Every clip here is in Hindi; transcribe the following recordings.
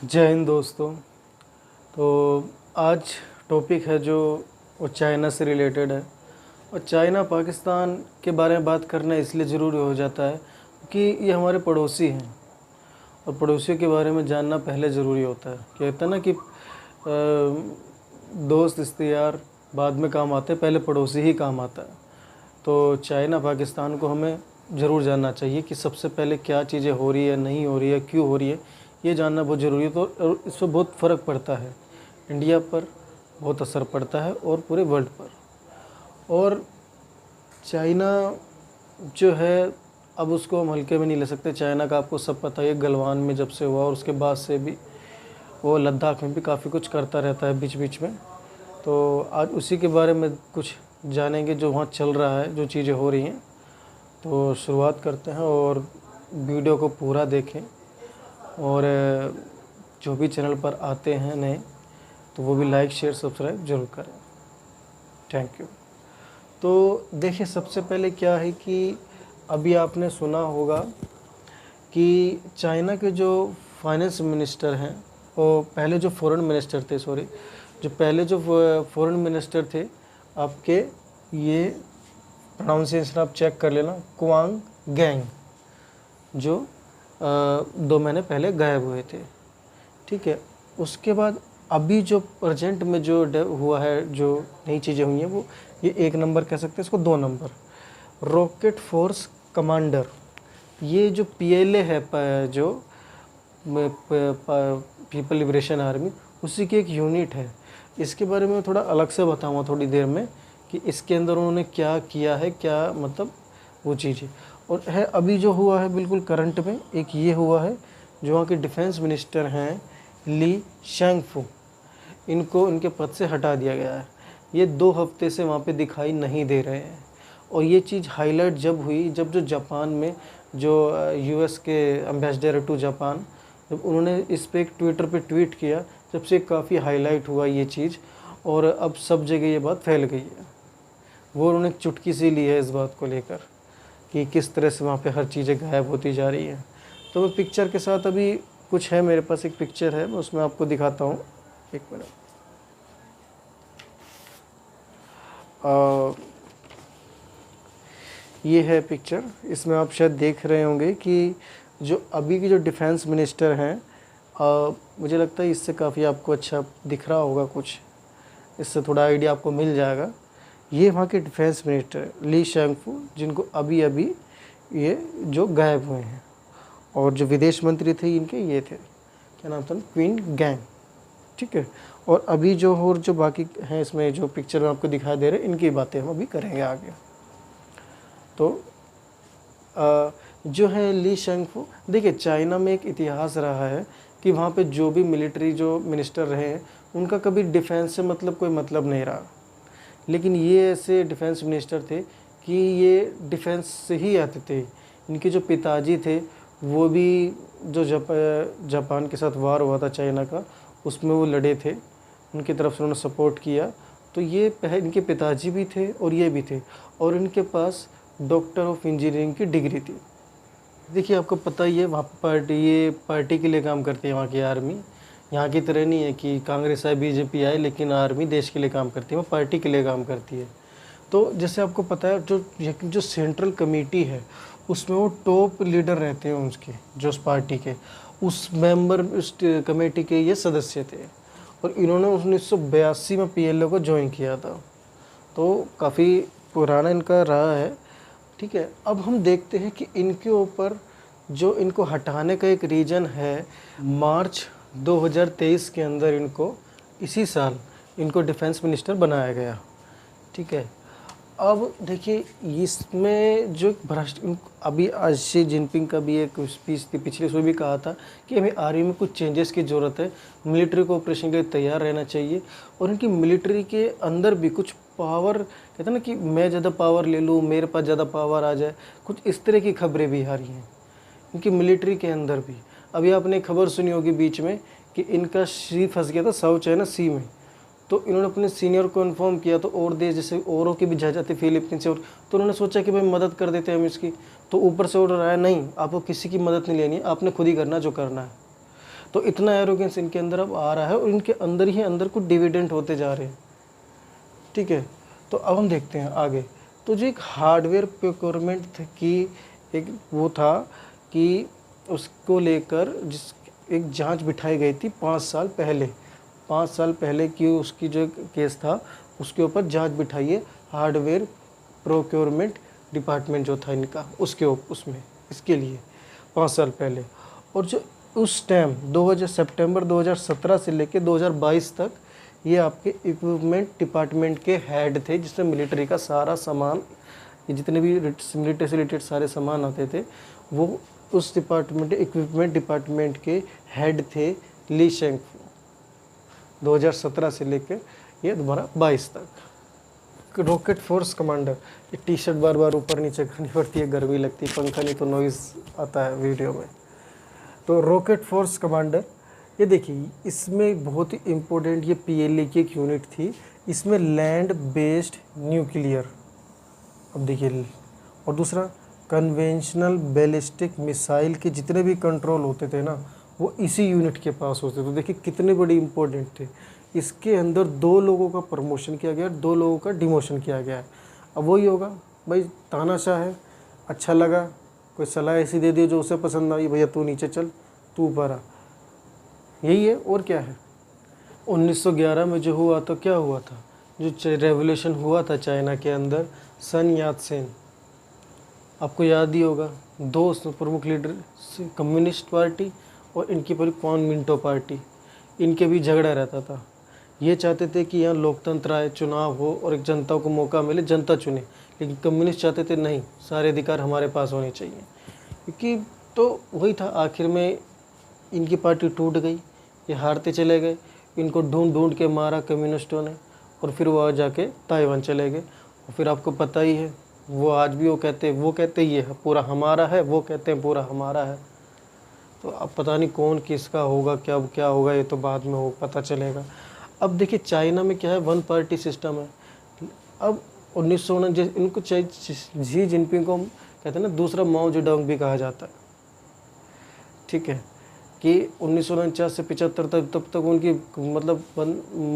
जय हिंद दोस्तों। तो आज टॉपिक है जो वो चाइना से रिलेटेड है। और चाइना पाकिस्तान के बारे में बात करना इसलिए ज़रूरी हो जाता है कि ये हमारे पड़ोसी हैं और पड़ोसियों के बारे में जानना पहले ज़रूरी होता है। कहते हैं ना कि दोस्त रिश्तेदार बाद में काम आते हैं, पहले पड़ोसी ही काम आता है। तो चाइना पाकिस्तान को हमें ज़रूर जानना चाहिए कि सबसे पहले क्या चीज़ें हो रही है, नहीं हो रही है, क्यों हो रही है, ये जानना बहुत ज़रूरी है। तो और इससे बहुत फ़र्क पड़ता है, इंडिया पर बहुत असर पड़ता है और पूरे वर्ल्ड पर। और चाइना जो है, अब उसको हम हल्के में नहीं ले सकते। चाइना का आपको सब पता है, गलवान में जब से हुआ और उसके बाद से भी वो लद्दाख में भी काफ़ी कुछ करता रहता है बीच बीच में। तो आज उसी के बारे में कुछ जानेंगे, जो वहाँ चल रहा है, जो चीज़ें हो रही हैं। तो शुरुआत करते हैं और वीडियो को पूरा देखें। और जो भी चैनल पर आते हैं नए, तो वो भी लाइक शेयर सब्सक्राइब ज़रूर करें। Thank you. तो देखिए, सबसे पहले क्या है कि अभी आपने सुना होगा कि चाइना के जो फाइनेंस मिनिस्टर हैं, वो पहले जो फॉरेन मिनिस्टर थे, जो पहले जो फॉरेन मिनिस्टर थे आपके, ये प्रोनाउंसिएशन आप चेक कर लेना, क्वांग गैंग, जो 2 महीने पहले गायब हुए थे। ठीक है। उसके बाद अभी जो प्रेजेंट में जो हुआ है, जो नई चीज़ें हुई हैं, वो ये 1 नंबर कह सकते हैं इसको, 2 नंबर रॉकेट फोर्स कमांडर। ये जो PLA है, जो पीपल लिबरेशन आर्मी, उसी की एक यूनिट है। इसके बारे में थोड़ा अलग से बताऊँगा थोड़ी देर में कि इसके अंदर उन्होंने क्या किया है, क्या मतलब वो चीज़ें। और है अभी जो हुआ है बिल्कुल करंट में, एक ये हुआ है जो वहाँ के डिफेंस मिनिस्टर हैं ली शैंगफू, इनको इनके पद से हटा दिया गया है। ये 2 हफ्ते से वहाँ पे दिखाई नहीं दे रहे हैं। और ये चीज़ हाईलाइट जब हुई, जब जो जापान में जो US के एम्बेसडर टू जापान, जब उन्होंने इस पर एक ट्विटर पे ट्वीट किया, जब से काफ़ी हाईलाइट हुआ ये चीज़। और अब सब जगह ये बात फैल गई है। वो उन्होंने एक चुटकी सी ली है इस बात को लेकर कि किस तरह से वहाँ पे हर चीज़ें गायब होती जा रही हैं। तो मैं पिक्चर के साथ, अभी कुछ है मेरे पास, एक पिक्चर है, मैं उसमें आपको दिखाता हूँ। 1 मिनट। ये है पिक्चर। इसमें आप शायद देख रहे होंगे कि जो अभी की जो डिफेंस मिनिस्टर हैं, मुझे लगता है इससे काफ़ी आपको अच्छा दिख रहा होगा, कुछ इससे थोड़ा आइडिया आपको मिल जाएगा। ये वहाँ के डिफेंस मिनिस्टर ली शैंगफू, जिनको अभी अभी ये जो गायब हुए हैं। और जो विदेश मंत्री थे इनके, ये थे, क्या नाम था, क्वीन गैंग। ठीक है। और अभी जो और जो बाकी हैं इसमें, जो पिक्चर में आपको दिखाई दे रहे हैं, इनकी बातें हम अभी करेंगे आगे। तो जो है ली शैंगफू, देखिए चाइना में एक इतिहास रहा है कि वहाँ पे जो भी मिलिट्री जो मिनिस्टर रहे हैं, उनका कभी डिफेंस से मतलब कोई मतलब नहीं रहा। लेकिन ये ऐसे डिफेंस मिनिस्टर थे कि ये डिफेंस से ही आते थे। इनके जो पिताजी थे, वो भी जो जापान के साथ वार हुआ था चाइना का, उसमें वो लड़े थे, उनकी तरफ से उन्होंने सपोर्ट किया। तो ये इनके पिताजी भी थे और ये भी थे। और इनके पास डॉक्टर ऑफ इंजीनियरिंग की डिग्री थी। देखिए, आपको पता ही है, वहाँ पर ये पार्टी के लिए काम करती है वहाँ की आर्मी। यहाँ की तरह नहीं है कि कांग्रेस आए, BJP आए, लेकिन आर्मी देश के लिए काम करती है, वो पार्टी के लिए काम करती है। तो जैसे आपको पता है, जो सेंट्रल कमेटी है, उसमें वो टॉप लीडर रहते हैं उसके, जो उस पार्टी के, उस मेंबर, उस कमेटी के ये सदस्य थे। और इन्होंने 1982 में PLA को ज्वाइन किया था। तो काफ़ी पुराना इनका रहा है। ठीक है। अब हम देखते हैं कि इनके ऊपर जो इनको हटाने का एक रीज़न है, मार्च 2023 के अंदर इनको, इसी साल इनको डिफेंस मिनिस्टर बनाया गया। ठीक है। अब देखिए, इसमें जो अभी आज शी जिनपिंग का भी एक स्पीच थी पिछले, उसमें भी कहा था कि हमें आर्मी में कुछ चेंजेस की ज़रूरत है, मिलिट्री को ऑपरेशन के लिए तैयार रहना चाहिए। और इनकी मिलिट्री के अंदर भी कुछ पावर, कहते हैं ना कि मैं ज़्यादा पावर ले लूँ, मेरे पास ज़्यादा पावर आ जाए, कुछ इस तरह की खबरें भी आ रही हैं इनकी मिलिट्री के अंदर भी। अभी आपने खबर सुनी होगी बीच में कि इनका शिप फंस गया था साउथ चाइना सी में। तो इन्होंने अपने सीनियर को इन्फॉर्म किया, तो और देश जैसे औरों की भी जहाज़ आती, फिलीपींस से, और तो उन्होंने सोचा कि भाई मदद कर देते हैं हम इसकी। तो ऊपर से ऑर्डर आया, नहीं, आपको किसी की मदद नहीं लेनी है, आपने खुद ही करना जो करना है। तो इतना एरोगेंस इनके अंदर अब आ रहा है और इनके अंदर ही अंदर कुछ डिविडेंड होते जा रहे हैं, ठीक है। तो अब हम देखते हैं आगे। तो जो एक हार्डवेयर प्रोक्योरमेंट की एक वो था कि उसको लेकर जिस एक जांच बिठाई गई थी 5 साल पहले, 5 साल पहले की उसकी जो केस था उसके ऊपर जांच बिठाई है हार्डवेयर प्रोक्योरमेंट डिपार्टमेंट जो था इनका, उसके उसमें इसके लिए 5 साल पहले। और जो उस टाइम 2000 सितंबर 2017 से लेकर 2022 तक ये आपके इक्विपमेंट डिपार्टमेंट के हेड थे, जिसमें मिलिट्री का सारा सामान, ये जितने भी मिलिट्री से रिलेटेड सारे सामान आते थे वो उस डिपार्टमेंट इक्विपमेंट डिपार्टमेंट के हेड थे ली शेंगफू, 2017 से लेकर ये 2022 तक। रॉकेट फोर्स कमांडर, ये टी शर्ट बार बार ऊपर नीचे करनी पड़ती है, गर्मी लगती है, पंखा नहीं तो नॉइज़ आता है वीडियो में। तो रॉकेट फोर्स कमांडर, ये देखिए इसमें बहुत ही इम्पोर्टेंट ये PLA की एक यूनिट थी, इसमें लैंड बेस्ड न्यूक्लियर, अब देखिए, और दूसरा कन्वेंशनल बैलिस्टिक मिसाइल के जितने भी कंट्रोल होते थे ना वो इसी यूनिट के पास होते थे। देखिए कितने बड़े इम्पोर्टेंट थे। इसके अंदर 2 लोगों का प्रमोशन किया गया, 2 लोगों का डिमोशन किया गया है। अब वही होगा भाई, तानाशाह है, अच्छा लगा, कोई सलाह ऐसी दे दी जो उसे पसंद आई, भैया तू नीचे चल, तू ऊपर आ, यही है और क्या है। 1911 में जो हुआ तो क्या हुआ था, जो रेवोल्यूशन हुआ था चाइना के अंदर, सन यात सेन, आपको याद ही होगा, 2 प्रमुख लीडर, कम्युनिस्ट पार्टी और इनकी पूरी कॉन्मिंटो पार्टी, इनके भी झगड़ा रहता था। ये चाहते थे कि यहाँ लोकतंत्र आए, चुनाव हो और एक जनता को मौका मिले, जनता चुने, लेकिन कम्युनिस्ट चाहते थे नहीं, सारे अधिकार हमारे पास होने चाहिए। क्योंकि तो वही था, आखिर में इनकी पार्टी टूट गई, ये हारते चले गए, इनको ढूंढ ढूंढ के मारा कम्युनिस्टों ने, और फिर वो आ जाके ताइवान चले गए। और फिर आपको पता ही है, वो आज भी वो कहते ये पूरा हमारा है, वो कहते हैं पूरा हमारा है। तो अब पता नहीं कौन किसका होगा, क्या होगा, ये तो बाद में हो पता चलेगा। अब देखिए चाइना में क्या है, 1 पार्टी सिस्टम है। अब 1949 इनको जी जिनपिंग को कहते हैं ना दूसरा माओ जेडोंग भी कहा जाता है, ठीक है, कि 1949 से 75 तब तक उनकी मतलब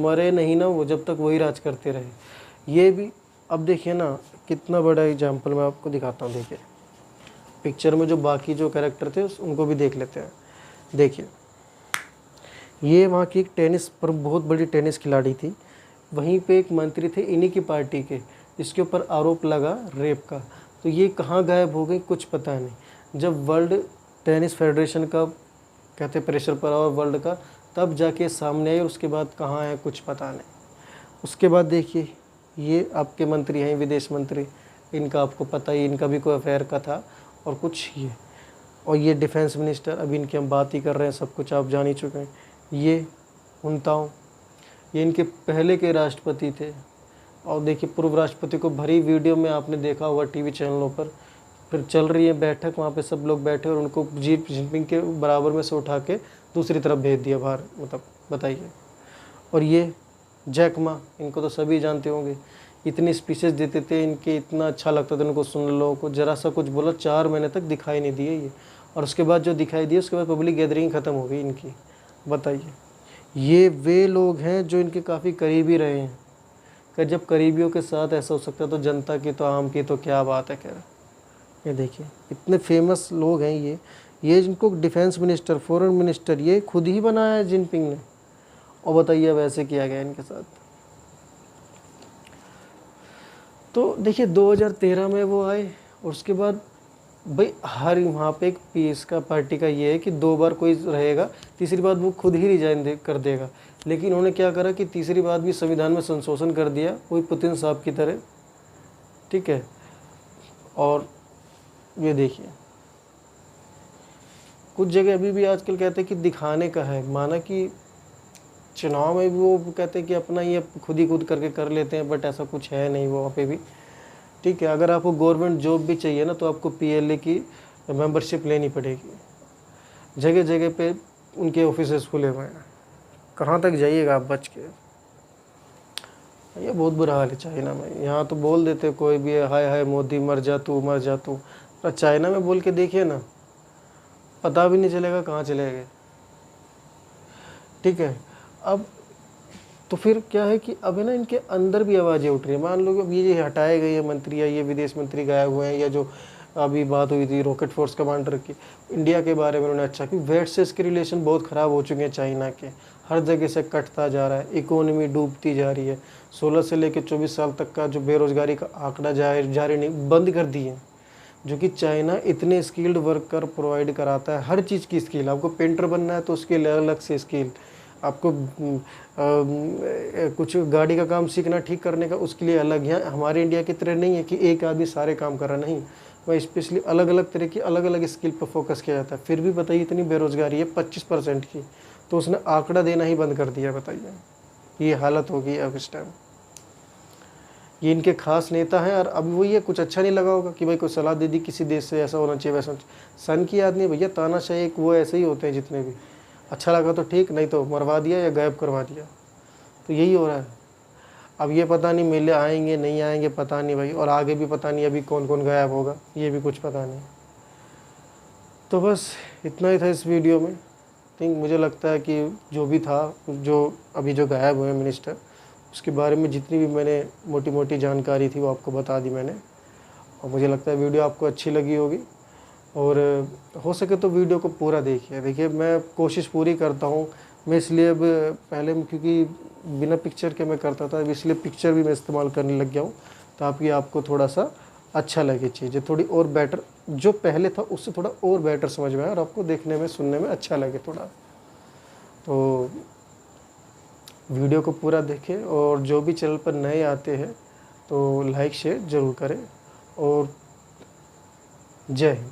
मरे नहीं ना वो, जब तक वही राज करते रहे। ये भी अब देखिए ना कितना बड़ा एग्जाम्पल मैं आपको दिखाता हूँ। देखिए पिक्चर में जो बाकी जो कैरेक्टर थे उनको भी देख लेते हैं। देखिए ये वहाँ की एक टेनिस पर बहुत बड़ी टेनिस खिलाड़ी थी, वहीं पे एक मंत्री थे इन्हीं की पार्टी के, जिसके ऊपर आरोप लगा रेप का। तो ये कहाँ गायब हो गई कुछ पता नहीं। जब वर्ल्ड टेनिस फेडरेशन का कहते प्रेशर पड़ा और वर्ल्ड का, तब जाके सामने आई, और उसके बाद कहाँ है कुछ पता नहीं। उसके बाद देखिए ये आपके मंत्री हैं विदेश मंत्री, इनका आपको पता ही, इनका भी कोई अफेयर का था और कुछ ये, और ये डिफेंस मिनिस्टर, अभी इनकी हम बात ही कर रहे हैं, सब कुछ आप जान ही चुके हैं। ये उनताओ, ये इनके पहले के राष्ट्रपति थे। और देखिए पूर्व राष्ट्रपति को भरी वीडियो में आपने देखा होगा टीवी चैनलों पर, फिर चल रही है बैठक, वहाँ पे सब लोग बैठे और उनको जी जिनपिंग के बराबर में से उठा के दूसरी तरफ भेज दिया बाहर, मतलब बताइए। और ये जैक मा, इनको तो सभी जानते होंगे, इतनी स्पीचेस देते थे, इनके इतना अच्छा लगता था इनको सुनने लोगों को, ज़रा सा कुछ बोला 4 महीने तक दिखाई नहीं दिए ये, और उसके बाद जो दिखाई दिए उसके बाद पब्लिक गैदरिंग ख़त्म हो गई इनकी, बताइए। ये वे लोग हैं जो इनके काफ़ी करीबी रहे हैं, कि जब करीबियों के साथ ऐसा हो सकता है तो जनता की तो आम की तो क्या बात है। खैर ये देखिए इतने फेमस लोग हैं ये जिनको डिफेंस मिनिस्टर, फॉरेन मिनिस्टर ये खुद ही बनाया है जिनपिंग ने, और बताइए अब ऐसे किया गया इनके साथ। तो देखिए 2013 में वो आए, और उसके बाद भाई हर वहाँ पे एक पीस का पार्टी का ये है कि 2 बार कोई रहेगा, तीसरी बार वो खुद ही रिजाइन कर देगा। लेकिन उन्होंने क्या करा कि तीसरी बार भी संविधान में संशोधन कर दिया, वही पुतिन साहब की तरह, ठीक है। और ये देखिए कुछ जगह अभी भी आजकल कहते हैं कि दिखाने का है, माना कि चुनाव में भी वो कहते हैं कि अपना ये खुद ही खुद करके कर लेते हैं, बट ऐसा कुछ है नहीं वहाँ पे भी, ठीक है। अगर आपको गवर्नमेंट जॉब भी चाहिए ना तो आपको PLA की मेंबरशिप लेनी पड़ेगी। जगह जगह पे उनके ऑफिसेस खुले हुए हैं, कहाँ तक जाइएगा आप बच के। ये बहुत बुरा हाल है चाइना में। यहाँ तो बोल देते कोई भी है, हाय हाय मोदी मर जा तू, मर जा तू, पर चाइना में बोल के देखिए ना, पता भी नहीं चलेगा कहाँ चले गए। ठीक है। अब तो फिर क्या है कि अब है ना, इनके अंदर भी आवाज़ें उठ रही हैं। मान लो कि अब ये हटाए गए ये मंत्री या ये विदेश मंत्री गायब हुए हैं, या जो अभी बात हुई थी रॉकेट फोर्स कमांडर की, इंडिया के बारे में उन्होंने अच्छा कि वेस्ट से इसके रिलेशन बहुत ख़राब हो चुके हैं चाइना के, हर जगह से कटता जा रहा है, इकोनॉमी डूबती जा रही है। 16 से लेकर 24 साल तक का जो बेरोज़गारी का आंकड़ा जारी नहीं बंद कर दिए, जो कि चाइना इतने स्किल्ड वर्कर प्रोवाइड कराता है, हर चीज़ की स्किल। आपको पेंटर बनना है तो उसके लिए अलग से स्किल, आपको कुछ गाड़ी का काम सीखना ठीक करने का उसके लिए अलग। यहाँ हमारे इंडिया की तरह नहीं है कि एक आदमी सारे काम कर रहा, नहीं, वह स्पेशली अलग अलग तरह की अलग अलग स्किल पर फोकस किया जाता है। फिर भी बताइए इतनी बेरोज़गारी है 25% की, तो उसने आंकड़ा देना ही बंद कर दिया। बताइए ये हालत होगी अब इस टाइम। ये इनके खास नेता हैं, और अब वही है, कुछ अच्छा नहीं लगा होगा कि भाई कोई सलाह दे दी किसी देश से ऐसा होना चाहिए वैसा होना चाहिए। सन की याद नहीं भैया, तानाशाही एक वो ऐसे ही होते हैं जितने भी, अच्छा लगा तो ठीक, नहीं तो मरवा दिया या गायब करवा दिया। तो यही हो रहा है। अब ये पता नहीं मेले आएंगे नहीं आएंगे, पता नहीं भाई, और आगे भी पता नहीं अभी कौन कौन गायब होगा, ये भी कुछ पता नहीं। तो बस इतना ही था इस वीडियो में। थिंक मुझे लगता है कि जो भी था, जो अभी जो गायब हुए मिनिस्टर, उसके बारे में जितनी भी मैंने मोटी मोटी जानकारी थी वो आपको बता दी मैंने। और मुझे लगता है वीडियो आपको अच्छी लगी होगी, और हो सके तो वीडियो को पूरा देखिए। देखिए मैं कोशिश पूरी करता हूँ, मैं इसलिए अब पहले क्योंकि बिना पिक्चर के मैं करता था, इसलिए पिक्चर भी मैं इस्तेमाल करने लग गया हूँ, ताकि आपको थोड़ा सा अच्छा लगे, चीज़ें थोड़ी और बेटर, जो पहले था उससे थोड़ा और बेटर समझ में आए, और आपको देखने में सुनने में अच्छा लगे थोड़ा। तो वीडियो को पूरा देखें, और जो भी चैनल पर नए आते हैं तो लाइक शेयर ज़रूर करें, और जय हिंद।